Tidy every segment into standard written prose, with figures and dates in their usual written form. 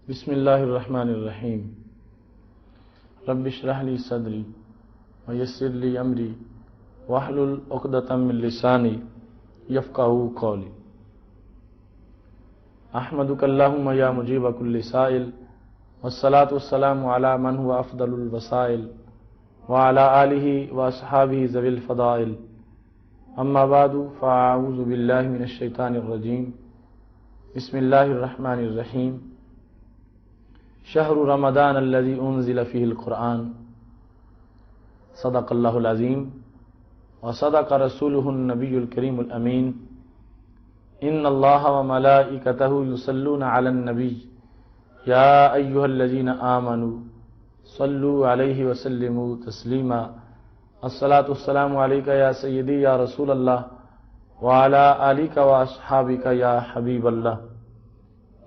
بسم اللہ الرحمن الرحیم رب اشرح لی صدری ویسر لی امری واحلل عقدۃ من لسانی یفقہوا قولی احمدک اللہم یا مجیب کل سائل والصلاة والسلام علی من هو افضل الوسائل وعلی آلہ واصحابہ ذوی الفضائل اما بعد فاعوذ باللہ من الشیطان الرجیم بسم اللہ الرحمن الرحیم شہر رمضان الذی انزل فیہ القرآن صدق اللہ العظیم وصدق رسولہ النبی الکریم الامین ان اللہ وملائکتہ یصلون علی النبی یا ایہا الذین آمنوا صلوا علیہ وسلموا تسلیما الصلاة والسلام علیکہ یا سیدی یا رسول اللہ وعلی آلک واصحابک یا حبیب اللہ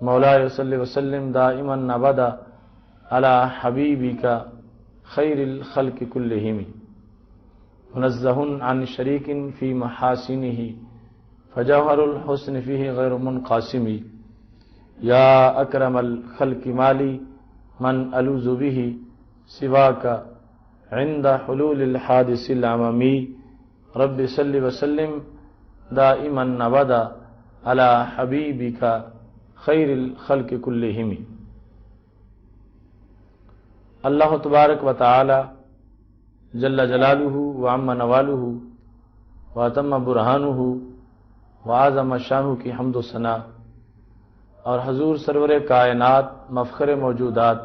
مولاي صلی وسلم دائما ابدا على حبیبک خیر الخلق كلهم منزہ عن شریک فی محاسنہ فجوہر الحسن فیہ غیر منقاسم یا اکرم الخلق مالی من الوذ به سواک عند حلول الحادث العممی رب صلی وسلم دائما ابدا على حبیبک خیر الخلق کلہم۔ اللہ تبارک و تعالی جل جلالہ وعم نوالہ واتم برہانہ وعظم شانہ کی حمد و ثنا اور حضور سرور کائنات مفخر موجودات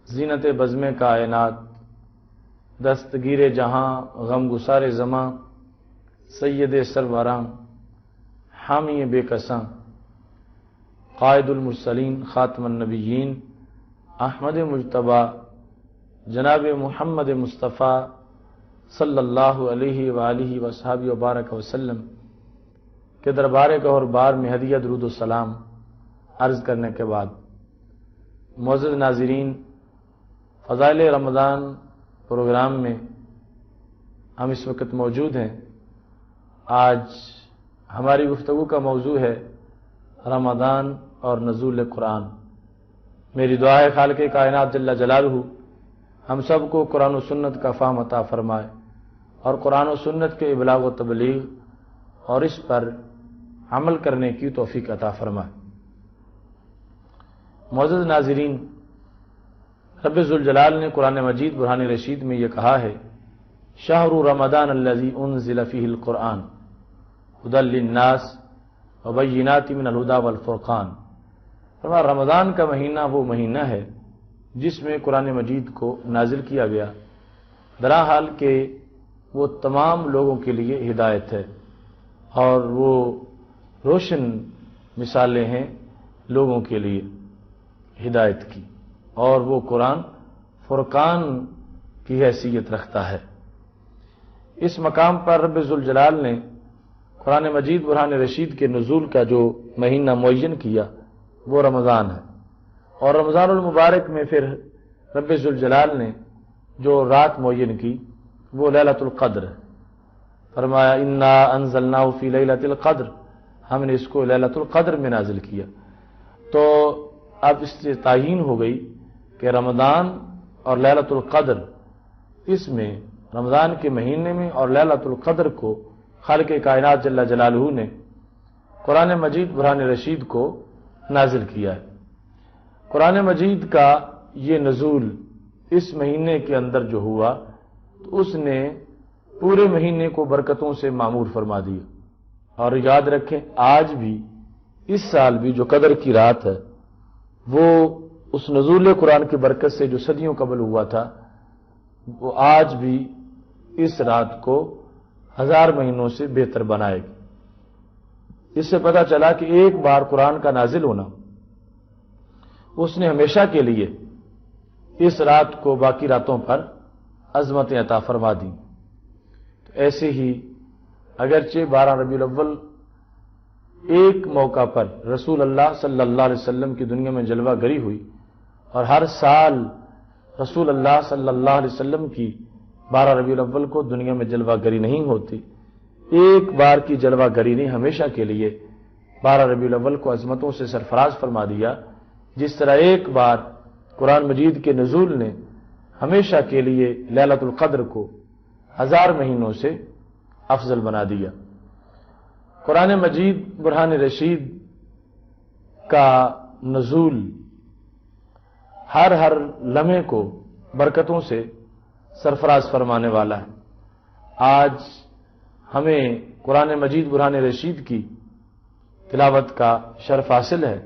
زینت بزم کائنات دستگیر جہاں غم گسار زماں سید سروراں حامی بے کساں قائد المرسلین خاتم النبیین احمد مجتبیٰ جناب محمد مصطفیٰ صلی اللہ علیہ وآلہ وصحبہ وبارک وسلم کے دربار گہر بار میں ہدیہ درود و سلام عرض کرنے کے بعد معزز ناظرین، فضائل رمضان پروگرام میں ہم اس وقت موجود ہیں۔ آج ہماری گفتگو کا موضوع ہے رمضان اور نزول قرآن۔ میری دعا ہے خالق کائنات جل جلالہ ہم سب کو قرآن و سنت کا فہم عطا فرمائے اور قرآن و سنت کے ابلاغ و تبلیغ اور اس پر عمل کرنے کی توفیق عطا فرمائے۔ معزز ناظرین، رب ذوالجلال نے قرآن مجید برہان رشید میں یہ کہا ہے شہر رمضان الذی انزل فیہ القرآن ھدی للناس وبینات من الہدی والفرقان۔ فرمایا رمضان کا مہینہ وہ مہینہ ہے جس میں قرآن مجید کو نازل کیا گیا، درحال کہ وہ تمام لوگوں کے لیے ہدایت ہے اور وہ روشن مثالیں ہیں لوگوں کے لیے ہدایت کی، اور وہ قرآن فرقان کی حیثیت رکھتا ہے۔ اس مقام پر رب ذوالجلال نے قرآن مجید برہان رشید کے نزول کا جو مہینہ معین کیا وہ رمضان ہے، اور رمضان المبارک میں پھر رب ذوالجلال نے جو رات معین کی وہ لیلۃ القدر ہے۔ فرمایا انا انزلناہ فی لیلۃ القدر، ہم نے اس کو لیلۃ القدر میں نازل کیا۔ تو اب اس سے تعیین ہو گئی کہ رمضان اور لیلۃ القدر، اس میں رمضان کے مہینے میں اور لیلۃ القدر کو خالق کائنات جل جلالہ نے قرآن مجید برہان رشید کو نازل کیا ہے۔ قرآن مجید کا یہ نزول اس مہینے کے اندر جو ہوا تو اس نے پورے مہینے کو برکتوں سے معمور فرما دیا۔ اور یاد رکھیں آج بھی، اس سال بھی جو قدر کی رات ہے وہ اس نزول قرآن کی برکت سے جو صدیوں قبل ہوا تھا وہ آج بھی اس رات کو 1000 مہینوں سے بہتر بنائے گی۔ اس سے پتہ چلا کہ ایک بار قرآن کا نازل ہونا اس نے ہمیشہ کے لیے اس رات کو باقی راتوں پر عظمتیں عطا فرما دیں۔ تو ایسے ہی اگرچہ 12 ربیع الاول ایک موقع پر رسول اللہ صلی اللہ علیہ وسلم کی دنیا میں جلوہ گری ہوئی، اور ہر سال رسول اللہ صلی اللہ علیہ وسلم کی 12 ربیع الاول کو دنیا میں جلوہ گری نہیں ہوتی، ایک بار کی جلوہ گری نے ہمیشہ کے لیے 12 ربیع الاول کو عظمتوں سے سرفراز فرما دیا جس طرح ایک بار قرآن مجید کے نزول نے ہمیشہ کے لیے لیلۃ القدر کو 1000 مہینوں سے افضل بنا دیا۔ قرآن مجید برہان رشید کا نزول ہر لمحے کو برکتوں سے سرفراز فرمانے والا ہے۔ آج ہمیں قرآن مجید برہان رشید کی تلاوت کا شرف حاصل ہے۔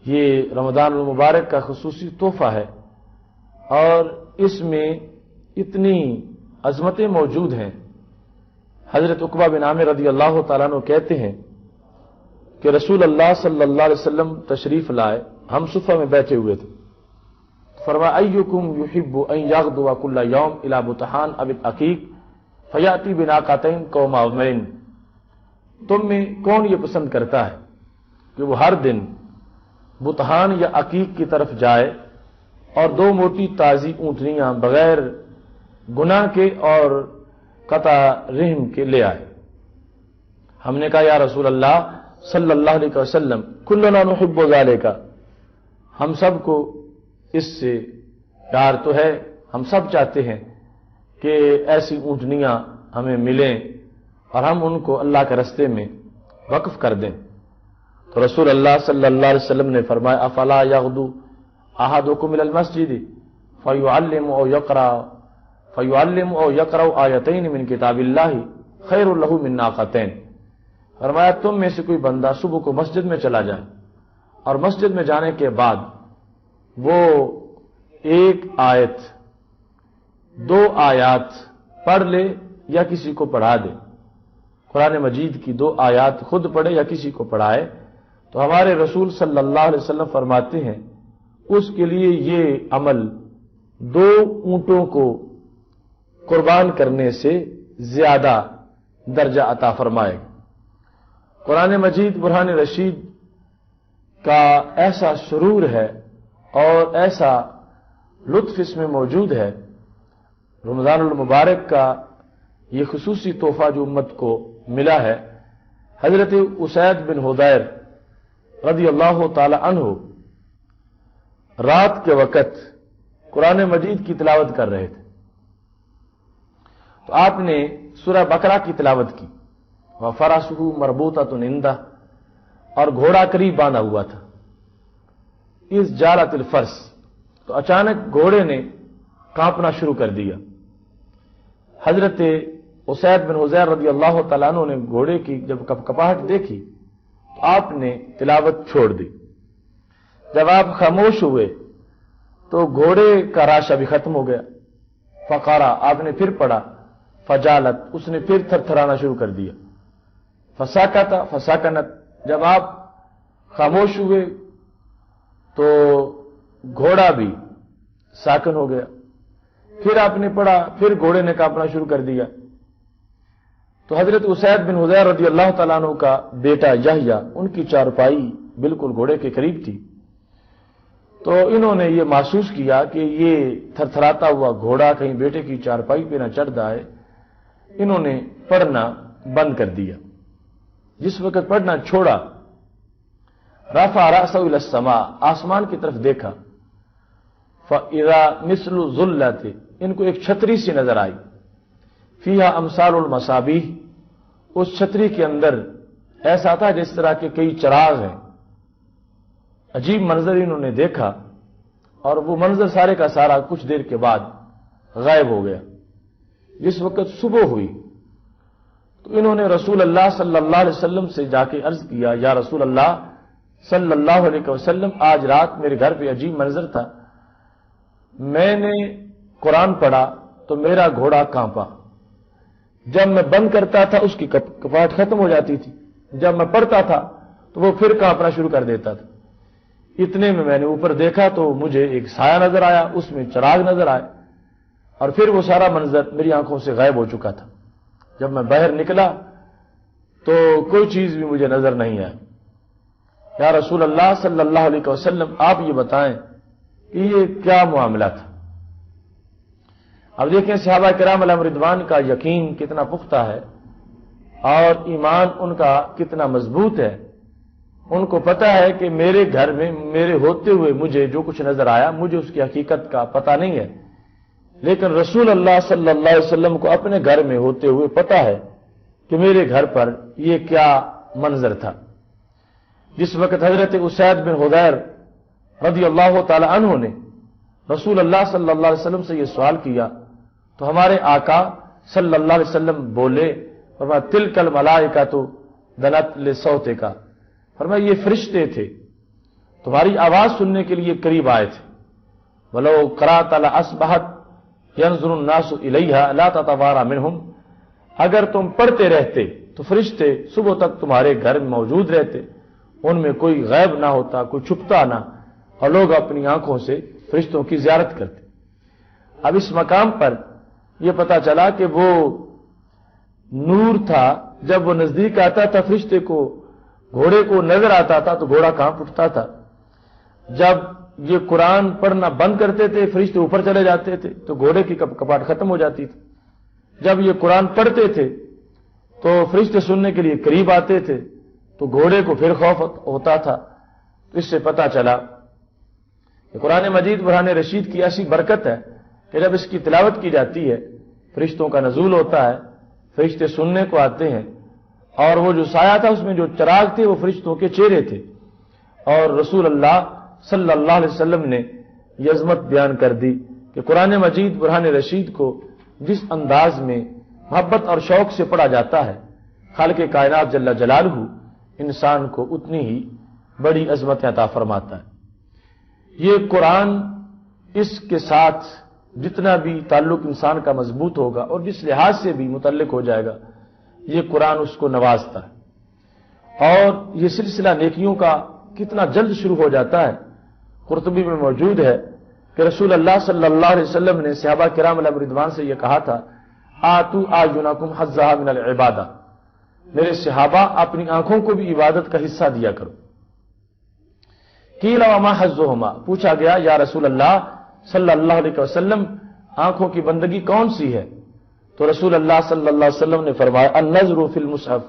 یہ رمضان المبارک کا خصوصی تحفہ ہے اور اس میں اتنی عظمتیں موجود ہیں۔ حضرت عقبہ بن عامر رضی اللہ تعالیٰ عنہ کہتے ہیں کہ رسول اللہ صلی اللہ علیہ وسلم تشریف لائے، ہم صفہ میں بیٹھے ہوئے تھے، فرمایا ایکم یحب ان یغدو کل یوم الی بطحان اب العقیق فیاتی بناقتین قومین، تم میں کون یہ پسند کرتا ہے کہ وہ ہر دن بطحان یا عقیق کی طرف جائے اور 2 موٹی تازی اونٹنیاں بغیر گناہ کے اور قطع رحم کے لے آئے۔ ہم نے کہا یا رسول اللہ صلی اللہ علیہ وسلم کلنا نحب ذالک، ہم سب کو اس سے پیار تو ہے، ہم سب چاہتے ہیں کہ ایسی اونٹنیاں ہمیں ملیں اور ہم ان کو اللہ کے راستے میں وقف کر دیں۔ تو رسول اللہ صلی اللہ علیہ وسلم نے فرمایا افلا یغدو احدکم الی المسجد فیعلم او یقرأ آیتین من کتاب اللہ خیر لہ من ناقتین، فرمایا تم میں سے کوئی بندہ صبح کو مسجد میں چلا جائے اور مسجد میں جانے کے بعد وہ 1 آیت 2 آیات پڑھ لے یا کسی کو پڑھا دے، قرآن مجید کی 2 آیات خود پڑھے یا کسی کو پڑھائے، تو ہمارے رسول صلی اللہ علیہ وسلم فرماتے ہیں اس کے لیے یہ عمل 2 اونٹوں کو قربان کرنے سے زیادہ درجہ عطا فرمائے گا۔ قرآن مجید برہان رشید کا ایسا سرور ہے اور ایسا لطف اس میں موجود ہے، رمضان المبارک کا یہ خصوصی تحفہ جو امت کو ملا ہے۔ حضرت اسید بن حضیر رضی اللہ تعالی عنہ رات کے وقت قرآن مجید کی تلاوت کر رہے تھے، تو آپ نے سورہ بقرہ کی تلاوت کی، وَفَرَسُهُ مَرْبُوطَةٌ عِندَهُ، اور گھوڑا قریب باندھا ہوا تھا، اس جالت الفرس، تو اچانک گھوڑے نے کانپنا شروع کر دیا۔ حضرت اسید بن حضیر رضی اللہ تعالیٰ عنہ نے گھوڑے کی جب کپاہٹ دیکھی تو آپ نے تلاوت چھوڑ دی۔ جب آپ خاموش ہوئے تو گھوڑے کا راشا بھی ختم ہو گیا۔ فقارا، آپ نے پھر پڑھا، فجالت، اس نے پھر تھر تھرانا شروع کر دیا۔ فساکت فساکنت، جب آپ خاموش ہوئے تو گھوڑا بھی ساکن ہو گیا۔ پھر آپ نے پڑھا، پھر گھوڑے نے کانپنا شروع کر دیا۔ تو حضرت اسید بن حضیر رضی اللہ تعالیٰ عنہ کا بیٹا یحییٰ، ان کی چارپائی بالکل گھوڑے کے قریب تھی، تو انہوں نے یہ محسوس کیا کہ یہ تھرتھراتا ہوا گھوڑا کہیں بیٹے کی چارپائی پہ نہ چڑھ جائے۔ انہوں نے پڑھنا بند کر دیا۔ جس وقت پڑھنا چھوڑا، رفع رأسه الى السماء، آسمان کی طرف دیکھا، فاذا مثل ظلت، ان کو ایک چھتری سی نظر آئی، فیہا امثال المصابیح، اس چھتری کے اندر ایسا تھا جس طرح کے کئی چراغ ہیں۔ عجیب منظر انہوں نے دیکھا اور وہ منظر سارے کا سارا کچھ دیر کے بعد غائب ہو گیا۔ جس وقت صبح ہوئی تو انہوں نے رسول اللہ صلی اللہ علیہ وسلم سے جا کے عرض کیا، یا رسول اللہ صلی اللہ علیہ وسلم، آج رات میرے گھر پہ عجیب منظر تھا، میں نے قرآن پڑھا تو میرا گھوڑا کانپا، جب میں بند کرتا تھا اس کی کپاہٹ ختم ہو جاتی تھی، جب میں پڑھتا تھا تو وہ پھر کانپنا شروع کر دیتا تھا۔ اتنے میں نے اوپر دیکھا تو مجھے ایک سایہ نظر آیا، اس میں چراغ نظر آئے، اور پھر وہ سارا منظر میری آنکھوں سے غائب ہو چکا تھا۔ جب میں باہر نکلا تو کوئی چیز بھی مجھے نظر نہیں آئی۔ یا رسول اللہ صلی اللہ علیہ وسلم، آپ یہ بتائیں کہ یہ کیا معاملہ تھا؟ اب دیکھیں صحابہ کرام علیہم رضوان کا یقین کتنا پختہ ہے اور ایمان ان کا کتنا مضبوط ہے ان کو پتہ ہے کہ میرے گھر میں میرے ہوتے ہوئے مجھے جو کچھ نظر آیا مجھے اس کی حقیقت کا پتہ نہیں ہے، لیکن رسول اللہ صلی اللہ علیہ وسلم کو اپنے گھر میں ہوتے ہوئے پتہ ہے کہ میرے گھر پر یہ کیا منظر تھا۔ جس وقت حضرت اسید بن حضیر رضی اللہ تعالی عنہ نے رسول اللہ صلی اللہ علیہ وسلم سے یہ سوال کیا تو ہمارے آقا صلی اللہ علیہ وسلم بولے، فرمایا تلک الملائکۃ دنت لصوتک، فرمایا یہ فرشتے تھے تمہاری آواز سننے کے لیے قریب آئے تھے۔ ولو قرأت لأصبحت ينظر الناس الیہا لا تتوارى منہم، اگر تم پڑھتے رہتے تو فرشتے صبح تک تمہارے گھر میں موجود رہتے، ان میں کوئی غیب نہ ہوتا، کوئی چھپتا نہ، اور لوگ اپنی آنکھوں سے فرشتوں کی زیارت کرتے۔ اب اس مقام پر یہ پتا چلا کہ وہ نور تھا، جب وہ نزدیک آتا تھا فرشتے کو، گھوڑے کو نظر آتا تھا تو گھوڑا کانپ اٹھتا تھا۔ جب یہ قرآن پڑھنا بند کرتے تھے فرشتے اوپر چلے جاتے تھے تو گھوڑے کی کپاٹ ختم ہو جاتی تھی۔ جب یہ قرآن پڑھتے تھے تو فرشتے سننے کے لیے قریب آتے تھے تو گھوڑے کو پھر خوف ہوتا تھا۔ اس سے پتا چلا کہ قرآن مجید برہان رشید کی ایسی برکت ہے کہ جب اس کی تلاوت کی جاتی ہے فرشتوں کا نزول ہوتا ہے، فرشتے سننے کو آتے ہیں، اور وہ جو سایہ تھا اس میں جو چراغ تھے وہ فرشتوں کے چہرے تھے۔ اور رسول اللہ صلی اللہ علیہ وسلم نے یہ عظمت بیان کر دی کہ قرآن مجید برہان رشید کو جس انداز میں محبت اور شوق سے پڑھا جاتا ہے، خالق کائنات جل جلالہ انسان کو اتنی ہی بڑی عظمت عطا فرماتا ہے۔ یہ قرآن اس کے ساتھ جتنا بھی تعلق انسان کا مضبوط ہوگا اور جس لحاظ سے بھی متعلق ہو جائے گا، یہ قرآن اس کو نوازتا ہے، اور یہ سلسلہ نیکیوں کا کتنا جلد شروع ہو جاتا ہے۔ قرطبی میں موجود ہے کہ رسول اللہ صلی اللہ علیہ وسلم نے صحابہ کرام علیہم رضوان سے یہ کہا تھا، آتو اعینکم حظھا من العبادہ، میرے صحابہ اپنی آنکھوں کو بھی عبادت کا حصہ دیا کرو۔ قیل وما حظھہما، پوچھا گیا یا رسول اللہ صلی اللہ علیہ وسلم آنکھوں کی بندگی کون سی ہے؟ تو رسول اللہ صلی اللہ علیہ وسلم نے فرمایا النظر فی المصحف،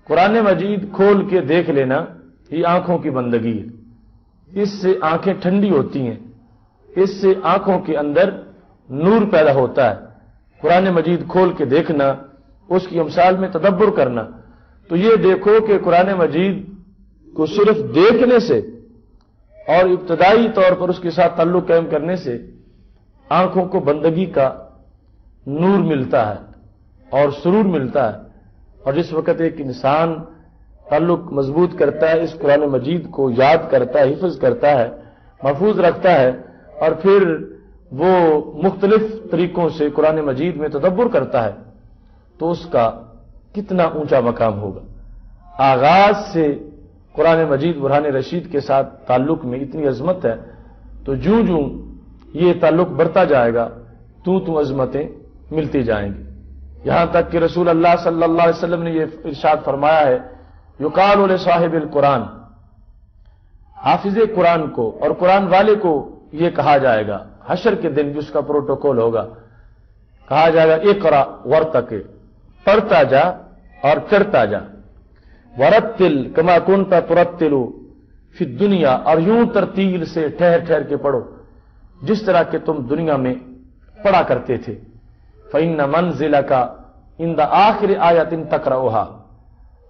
قرآن مجید کھول کے دیکھ لینا یہ آنکھوں کی بندگی ہے۔ اس سے آنکھیں ٹھنڈی ہوتی ہیں، اس سے آنکھوں کے اندر نور پیدا ہوتا ہے۔ قرآن مجید کھول کے دیکھنا، اس کی امثال میں تدبر کرنا، تو یہ دیکھو کہ قرآن مجید کو صرف دیکھنے سے اور ابتدائی طور پر اس کے ساتھ تعلق قائم کرنے سے آنکھوں کو بندگی کا نور ملتا ہے اور سرور ملتا ہے۔ اور جس وقت ایک انسان تعلق مضبوط کرتا ہے، اس قرآن مجید کو یاد کرتا ہے، حفظ کرتا ہے، محفوظ رکھتا ہے، اور پھر وہ مختلف طریقوں سے قرآن مجید میں تدبر کرتا ہے، تو اس کا کتنا اونچا مقام ہوگا۔ آغاز سے قرآن مجید برہان رشید کے ساتھ تعلق میں اتنی عظمت ہے، تو جوں جوں یہ تعلق بڑھتا جائے گا تو عظمتیں ملتی جائیں گی، یہاں تک کہ رسول اللہ صلی اللہ علیہ وسلم نے یہ ارشاد فرمایا ہے، یقال لصاحب القرآن، حافظ قرآن کو اور قرآن والے کو یہ کہا جائے گا حشر کے دن، جس کا پروٹوکول ہوگا، کہا جائے گا اقرا ورتقِ، پڑھتا جا اور چڑھتا جا، ورتل کما کنت ترتل فی الدنیا، اور یوں ترتیل سے ٹھہر ٹھہر کے پڑھو جس طرح کہ تم دنیا میں پڑھا کرتے تھے۔ فإن منزلک عند آخر آیۃ تقرأھا،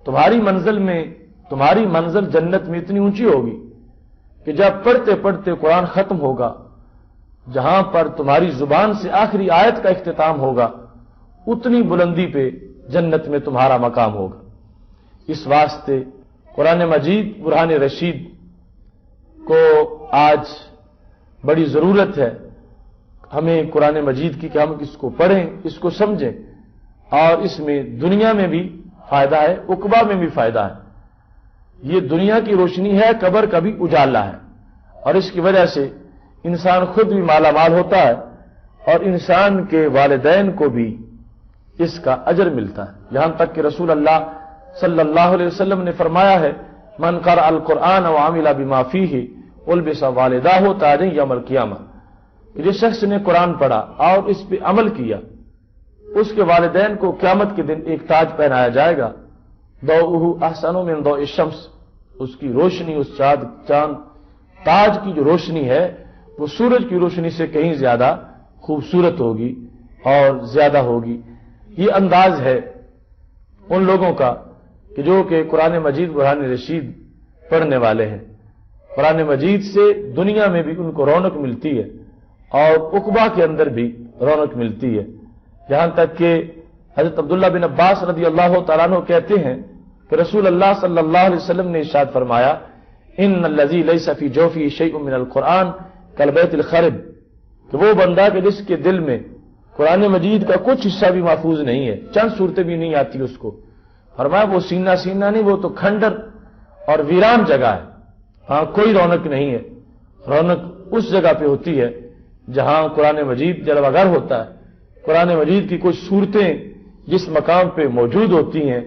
تمہاری منزل جنت میں اتنی اونچی ہوگی کہ جب پڑھتے پڑھتے قرآن ختم ہوگا، جہاں پر تمہاری زبان سے آخری آیت کا اختتام ہوگا، اتنی بلندی پہ جنت میں تمہارا مقام ہوگا۔ اس واسطے قرآن مجید برہان رشید کو آج بڑی ضرورت ہے ہمیں قرآن مجید کی کہ ہم اس کو پڑھیں، اس کو سمجھیں، اور اس میں دنیا میں بھی فائدہ ہے، عقبہ میں بھی فائدہ ہے۔ یہ دنیا کی روشنی ہے، قبر کا بھی اجالا ہے، اور اس کی وجہ سے انسان خود بھی مالا مال ہوتا ہے اور انسان کے والدین کو بھی اس کا اجر ملتا ہے، یہاں تک کہ رسول اللہ صلی اللہ علیہ وسلم نے فرمایا ہے من قرأ القرآن وعمل بما فیہ البس والداہ تاجا یوم القیامہ، جس شخص نے قرآن پڑھا اور اس پہ عمل کیا اس کے والدین کو قیامت کے دن ایک تاج پہنایا جائے گا، ضوءہ احسن من ضوء الشمس، اس کی روشنی، اس چاند تاج کی جو روشنی ہے وہ سورج کی روشنی سے کہیں زیادہ خوبصورت ہوگی اور زیادہ ہوگی۔ یہ انداز ہے ان لوگوں کا کہ جو کہ قرآن مجید برہان رشید پڑھنے والے ہیں۔ قرآن مجید سے دنیا میں بھی ان کو رونق ملتی ہے اور عقبہ کے اندر بھی رونق ملتی ہے، یہاں تک کہ حضرت عبداللہ بن عباس رضی اللہ تعالیٰ عنہ کہتے ہیں کہ رسول اللہ صلی اللہ علیہ وسلم نے ارشاد فرمایا، ان الذی لیس فی جوفی شیء من القرآن کالبیت الخرب، کہ وہ بندہ کہ جس کے دل میں قرآن مجید کا کچھ حصہ بھی محفوظ نہیں ہے، چند صورتیں بھی نہیں آتی اس کو، فرمایا وہ سینہ نہیں، وہ تو کھنڈر اور ویران جگہ ہے، ہاں کوئی رونق نہیں ہے۔ رونق اس جگہ پہ ہوتی ہے جہاں قرآن مجید جلوہ گر ہوتا ہے، قرآن مجید کی کچھ صورتیں جس مقام پہ موجود ہوتی ہیں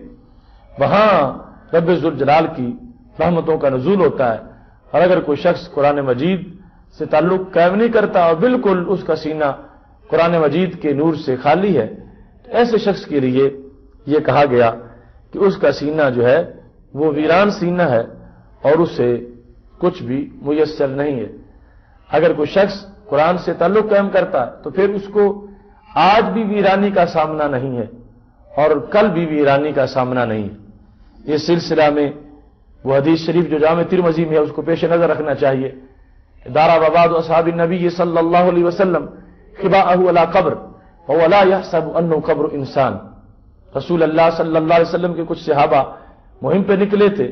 وہاں رب ذوالجلال کی رحمتوں کا نزول ہوتا ہے۔ اور اگر کوئی شخص قرآن مجید سے تعلق قائم نہیں کرتا اور بالکل اس کا سینہ قرآن مجید کے نور سے خالی ہے، تو ایسے شخص کے لیے یہ کہا گیا کہ اس کا سینہ جو ہے وہ ویران سینہ ہے اور اسے کچھ بھی میسر نہیں ہے۔ اگر کوئی شخص قرآن سے تعلق قائم کرتا ہے تو پھر اس کو آج بھی ویرانی کا سامنا نہیں ہے اور کل بھی ویرانی کا سامنا نہیں ہے۔ اس سلسلہ میں وہ حدیث شریف جو جامع ترمذی میں ہے اس کو پیش نظر رکھنا چاہیے، دار وباد اصحاب النبی صلی اللہ علیہ وسلم خباءہ علی قبر وهو لا يحسب انه قبر انسان۔ رسول اللہ صلی اللہ علیہ وسلم کے کچھ صحابہ مہم پہ نکلے تھے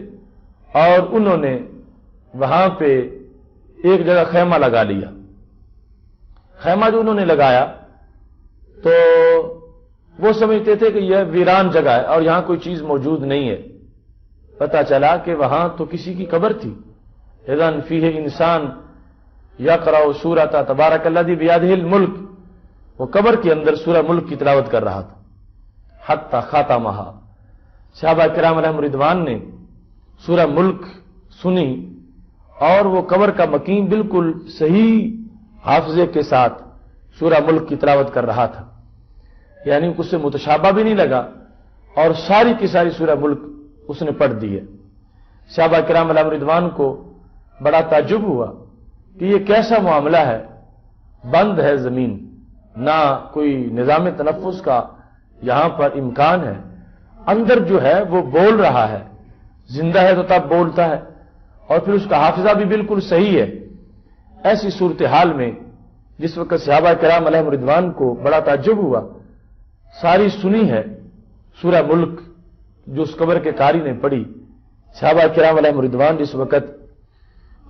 اور انہوں نے وہاں پہ ایک جگہ خیمہ لگا لیا۔ خیمہ جو انہوں نے لگایا تو وہ سمجھتے تھے کہ یہ ویران جگہ ہے اور یہاں کوئی چیز موجود نہیں ہے، پتہ چلا کہ وہاں تو کسی کی قبر تھی۔ اذن فیہ انسان یقرأ سورۃ تبارک الذی بیدہ الملک، وہ قبر کے اندر سورہ ملک کی تلاوت کر رہا تھا، حتی خاتمہا۔ صحابہ کرام علیہم رضوان نے سورہ ملک سنی اور وہ قبر کا مکین بالکل صحیح حافظے کے ساتھ سورہ ملک کی تلاوت کر رہا تھا، یعنی اس سے متشابہ بھی نہیں لگا اور ساری کی ساری سورہ ملک اس نے پڑھ دی ہے۔ صحابہ کرام علیہم رضوان کو بڑا تعجب ہوا کہ یہ کیسا معاملہ ہے، بند ہے زمین، نہ کوئی نظام تنفس کا یہاں پر امکان ہے، اندر جو ہے وہ بول رہا ہے، زندہ ہے تو تب بولتا ہے اور پھر اس کا حافظہ بھی بالکل صحیح ہے۔ ایسی صورتحال میں جس وقت صحابہ کرام علیہم رضوان کو بڑا تعجب ہوا، ساری سنی ہے سورہ ملک جو اس قبر کے قاری نے پڑھی۔ صحابہ کرام علیہم رضوان جس وقت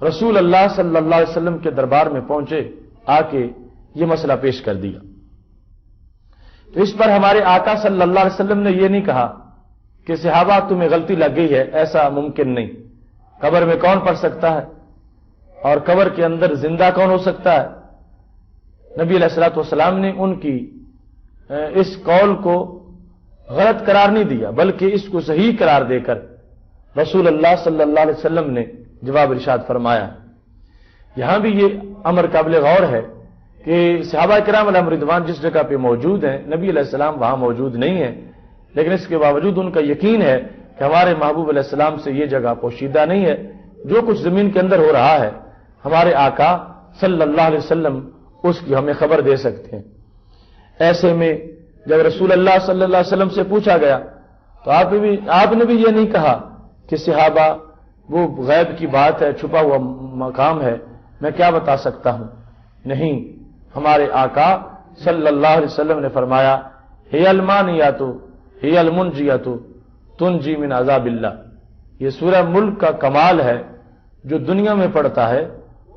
رسول اللہ صلی اللہ علیہ وسلم کے دربار میں پہنچے، آ کے یہ مسئلہ پیش کر دیا، تو اس پر ہمارے آقا صلی اللہ علیہ وسلم نے یہ نہیں کہا کہ صحابہ تمہیں غلطی لگ گئی ہے، ایسا ممکن نہیں، قبر میں کون پڑھ سکتا ہے اور قبر کے اندر زندہ کون ہو سکتا ہے۔ نبی علیہ الصلوۃ والسلام نے ان کی اس قول کو غلط قرار نہیں دیا بلکہ اس کو صحیح قرار دے کر رسول اللہ صلی اللہ علیہ وسلم نے جواب ارشاد فرمایا۔ یہاں بھی یہ امر قابل غور ہے کہ صحابہ کرام علیہم رضوان جس جگہ پہ موجود ہیں، نبی علیہ السلام وہاں موجود نہیں ہیں، لیکن اس کے باوجود ان کا یقین ہے کہ ہمارے محبوب علیہ السلام سے یہ جگہ پوشیدہ نہیں ہے، جو کچھ زمین کے اندر ہو رہا ہے ہمارے آقا صلی اللہ علیہ وسلم اس کی ہمیں خبر دے سکتے ہیں۔ ایسے میں جب رسول اللہ صلی اللہ علیہ وسلم سے پوچھا گیا تو آپ نے بھی یہ نہیں کہا کہ صحابہ وہ غیب کی بات ہے، چھپا ہوا مقام ہے، میں کیا بتا سکتا ہوں، نہیں، ہمارے آقا صلی اللہ علیہ وسلم نے فرمایا ہی المانیات ہی المنجیات تنجی من عذاب اللہ۔ یہ سورہ ملک کا کمال ہے، جو دنیا میں پڑھتا ہے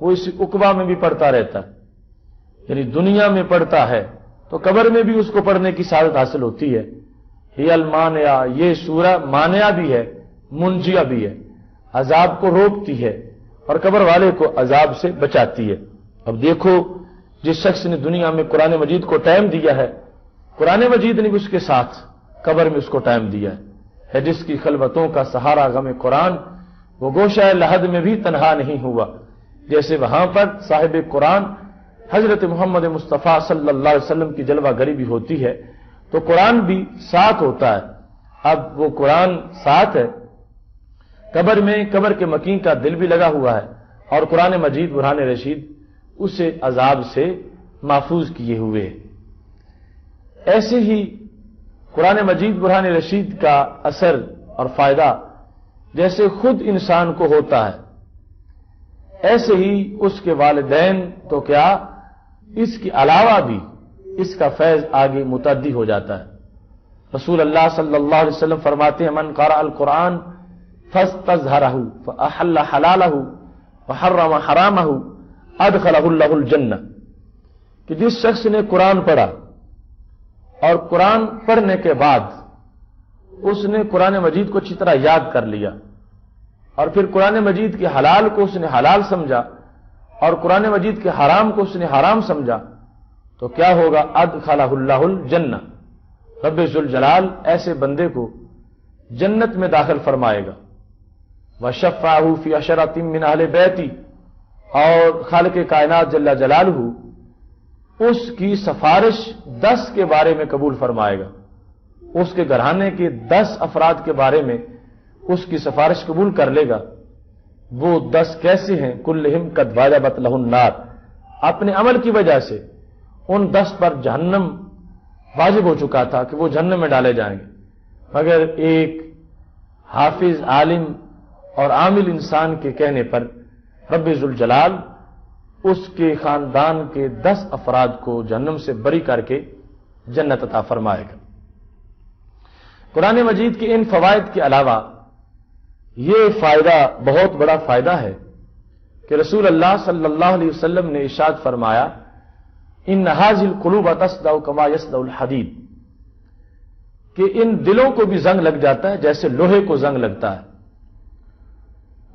وہ اس عقبہ میں بھی پڑھتا رہتا ہے، یعنی دنیا میں پڑھتا ہے تو قبر میں بھی اس کو پڑھنے کی سعادت حاصل ہوتی ہے۔ ہی المانیہ، یہ سورہ مانیہ بھی ہے، منجیہ بھی ہے، عذاب کو روکتی ہے اور قبر والے کو عذاب سے بچاتی ہے۔ اب دیکھو جس شخص نے دنیا میں قرآن مجید کو ٹائم دیا ہے، قرآن مجید نے بھی اس کے ساتھ قبر میں اس کو ٹائم دیا ہے جس کی خلوتوں کا سہارا غم قرآن، وہ گوشہ لحد میں بھی تنہا نہیں ہوا، جیسے وہاں پر صاحب قرآن حضرت محمد مصطفیٰ صلی اللہ علیہ وسلم کی جلوہ گری بھی ہوتی ہے تو قرآن بھی ساتھ ہوتا ہے۔ اب وہ قرآن ساتھ ہے قبر میں قبر کے مکین کا دل بھی لگا ہوا ہے، اور قرآن مجید برہان رشید اسے عذاب سے محفوظ کیے ہوئے ہے۔ ایسے ہی قرآن مجید برہان رشید کا اثر اور فائدہ جیسے خود انسان کو ہوتا ہے، ایسے ہی اس کے والدین تو کیا اس کے علاوہ بھی اس کا فیض آگے متعدی ہو جاتا ہے۔ رسول اللہ صلی اللہ علیہ وسلم فرماتے ہیں من قرأ القرآن فاستظہرہ فاحل حلالہ وحرم حرامہ ادخلہ اللہ الجنہ، کہ جس شخص نے قرآن پڑھا اور قرآن پڑھنے کے بعد اس نے قرآن مجید کو اچھی طرح یاد کر لیا اور پھر قرآن مجید کے حلال کو اس نے حلال سمجھا اور قرآن مجید کے حرام کو اس نے حرام سمجھا، تو کیا ہوگا؟ ادخلہ اللہ الجنہ، رب ذوالجلال ایسے بندے کو جنت میں داخل فرمائے گا۔ وشفعہ فی عشرۃ من اہل بیتی، اور خالق کائنات جل جلالہ اس کی سفارش 10 کے بارے میں قبول فرمائے گا، اس کے گھرانے کے 10 افراد کے بارے میں اس کی سفارش قبول کر لے گا۔ وہ 10 کیسے ہیں؟ کلہم قد وجبت لہ النار، اپنے عمل کی وجہ سے ان 10 پر جہنم واجب ہو چکا تھا کہ وہ جہنم میں ڈالے جائیں گے، مگر ایک حافظ عالم اور عامل انسان کے کہنے پر رب ذوالجلال اس کے خاندان کے 10 افراد کو جہنم سے بری کر کے جنت عطا فرمائے گا۔ قرآن مجید کے ان فوائد کے علاوہ یہ فائدہ بہت بڑا فائدہ ہے کہ رسول اللہ صلی اللہ علیہ وسلم نے ارشاد فرمایا ان ھذہ القلوب تصدع کما یصدع الحدید، کہ ان دلوں کو بھی زنگ لگ جاتا ہے جیسے لوہے کو زنگ لگتا ہے۔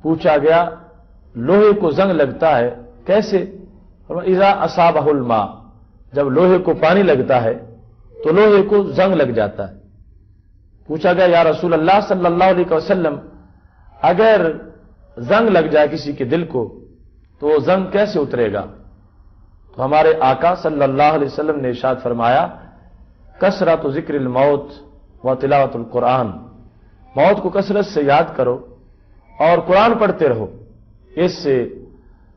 پوچھا گیا لوہے کو زنگ لگتا ہے کیسے؟ اذا اصابہ الماء، جب لوہے کو پانی لگتا ہے تو لوہے کو زنگ لگ جاتا ہے۔ پوچھا گیا یا رسول اللہ صلی اللہ علیہ وسلم اگر زنگ لگ جائے کسی کے دل کو تو وہ زنگ کیسے اترے گا؟ تو ہمارے آقا صلی اللہ علیہ وسلم نے ارشاد فرمایا کثرت ذکر الموت و تلاوت القرآن، موت کو کثرت سے یاد کرو اور قرآن پڑھتے رہو، اس سے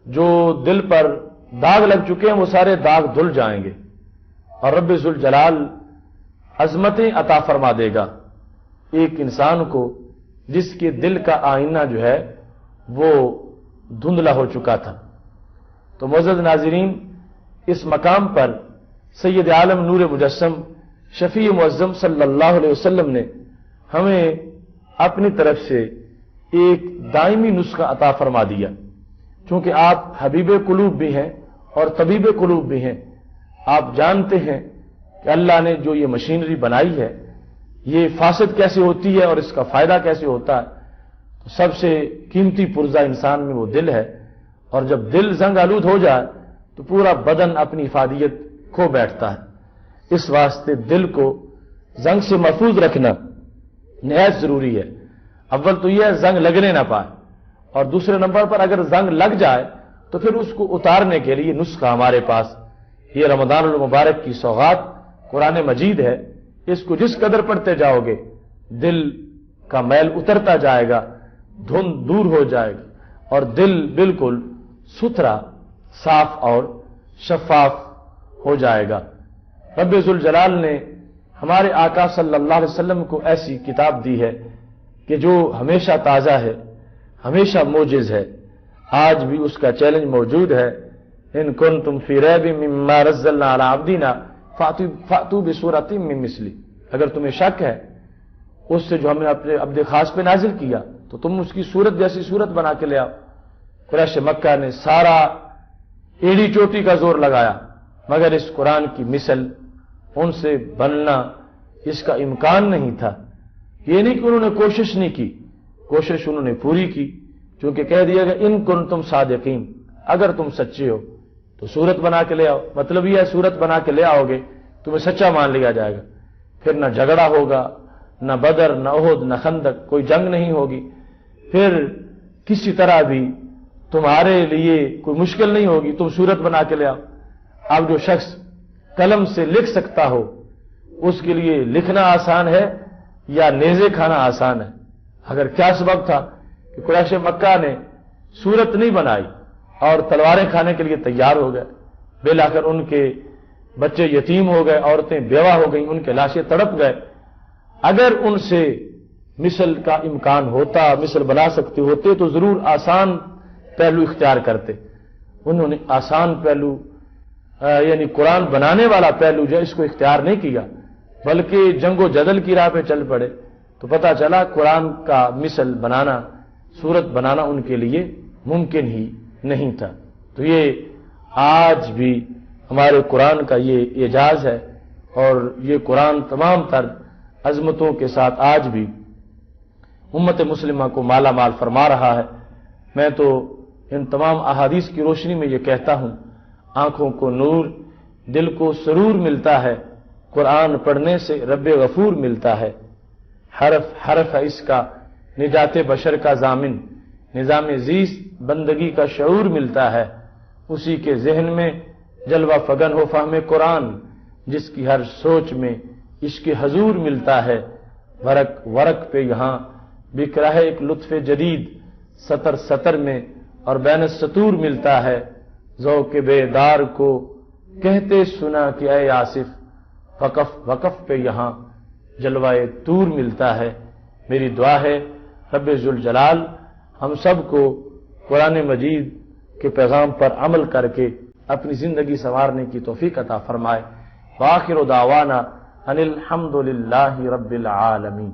جو دل پر داغ لگ چکے ہیں وہ سارے داغ دھل جائیں گے اور رب ذوالجلال عظمتیں عطا فرما دے گا ایک انسان کو جس کے دل کا آئینہ جو ہے وہ دھندلا ہو چکا تھا۔ تو معزز ناظرین، اس مقام پر سید عالم نور مجسم شفیع معظم صلی اللہ علیہ وسلم نے ہمیں اپنی طرف سے ایک دائمی نسخہ عطا فرما دیا، چونکہ آپ حبیب قلوب بھی ہیں اور طبیب قلوب بھی ہیں۔ آپ جانتے ہیں کہ اللہ نے جو یہ مشینری بنائی ہے یہ فاسد کیسے ہوتی ہے اور اس کا فائدہ کیسے ہوتا ہے۔ تو سب سے قیمتی پرزہ انسان میں وہ دل ہے، اور جب دل زنگ آلود ہو جائے تو پورا بدن اپنی افادیت کھو بیٹھتا ہے۔ اس واسطے دل کو زنگ سے محفوظ رکھنا نہایت ضروری ہے۔ اول تو یہ زنگ لگنے نہ پائے، اور دوسرے نمبر پر اگر زنگ لگ جائے تو پھر اس کو اتارنے کے لیے نسخہ ہمارے پاس یہ رمضان المبارک کی سوغات قرآن مجید ہے۔ اس کو جس قدر پڑھتے جاؤ گے دل کا میل اترتا جائے گا، دھند دور ہو جائے گا اور دل بالکل ستھرا، صاف اور شفاف ہو جائے گا۔ رب ذوالجلال نے ہمارے آقا صلی اللہ علیہ وسلم کو ایسی کتاب دی ہے کہ جو ہمیشہ تازہ ہے، ہمیشہ موجز ہے۔ آج بھی اس کا چیلنج موجود ہے، ان کنتم فی ریب مما نزلنا علی عبدنا فاتوا بسورۃ من مثلہ، اگر تمہیں شک ہے اس سے جو ہم نے اپنے عبد خاص پہ نازل کیا تو تم اس کی صورت جیسی صورت بنا کے لے آؤ۔ قریش مکہ نے سارا ایڑی چوٹی کا زور لگایا، مگر اس قرآن کی مثل ان سے بننا اس کا امکان نہیں تھا۔ یہ نہیں کہ انہوں نے کوشش نہیں کی، کوشش انہوں نے پوری کی، چونکہ کہہ دیا گیا ان کنتم صادقین، اگر تم سچے ہو تو صورت بنا کے لے آؤ۔ مطلب یہ ہے صورت بنا کے لے آؤ گے تمہیں سچا مان لیا جائے گا، پھر نہ جھگڑا ہوگا، نہ بدر، نہ احد، نہ خندق، کوئی جنگ نہیں ہوگی، پھر کسی طرح بھی تمہارے لیے کوئی مشکل نہیں ہوگی، تم صورت بنا کے لے آؤ۔ اب جو شخص قلم سے لکھ سکتا ہو اس کے لیے لکھنا آسان ہے یا نیزے کھانا آسان ہے؟ اگر کیا سبب تھا کہ قریش مکہ نے صورت نہیں بنائی اور تلواریں کھانے کے لیے تیار ہو گئے، بالآخر ان کے بچے یتیم ہو گئے، عورتیں بیوہ ہو گئیں، ان کے لاشیں تڑپ گئے۔ اگر ان سے مثل کا امکان ہوتا، مثل بنا سکتے ہوتے تو ضرور آسان پہلو اختیار کرتے۔ انہوں نے آسان پہلو یعنی قرآن بنانے والا پہلو جو ہے اس کو اختیار نہیں کیا، بلکہ جنگ و جدل کی راہ پہ چل پڑے، تو پتہ چلا قرآن کا مثل بنانا، صورت بنانا ان کے لیے ممکن ہی نہیں تھا۔ تو یہ آج بھی ہمارے قرآن کا یہ اعجاز ہے، اور یہ قرآن تمام تر عظمتوں کے ساتھ آج بھی امت مسلمہ کو مالا مال فرما رہا ہے۔ میں تو ان تمام احادیث کی روشنی میں یہ کہتا ہوں، آنکھوں کو نور، دل کو سرور ملتا ہے، قرآن پڑھنے سے رب غفور ملتا ہے۔ حرف حرف ہے اس کا نجات بشر کا ضامن، نظام زیست بندگی کا شعور ملتا ہے، اسی کے ذہن میں جلوہ فگن ہو فہم قرآن، جس کی ہر سوچ میں عشق حضور ملتا ہے۔ ورق ورق پہ یہاں بک رہا ہے ایک لطف جدید، سطر سطر میں اور بین السطور ملتا ہے۔ ذوق بیدار کو کہتے سنا کہ اے آصف، وقف وقف پہ یہاں جلوہ طور ملتا ہے۔ میری دعا ہے رب ذوالجلال ہم سب کو قرآن مجید کے پیغام پر عمل کر کے اپنی زندگی سنوارنے کی توفیق عطا فرمائے۔ وآخر دعوانا ان الحمد للہ رب العالمین۔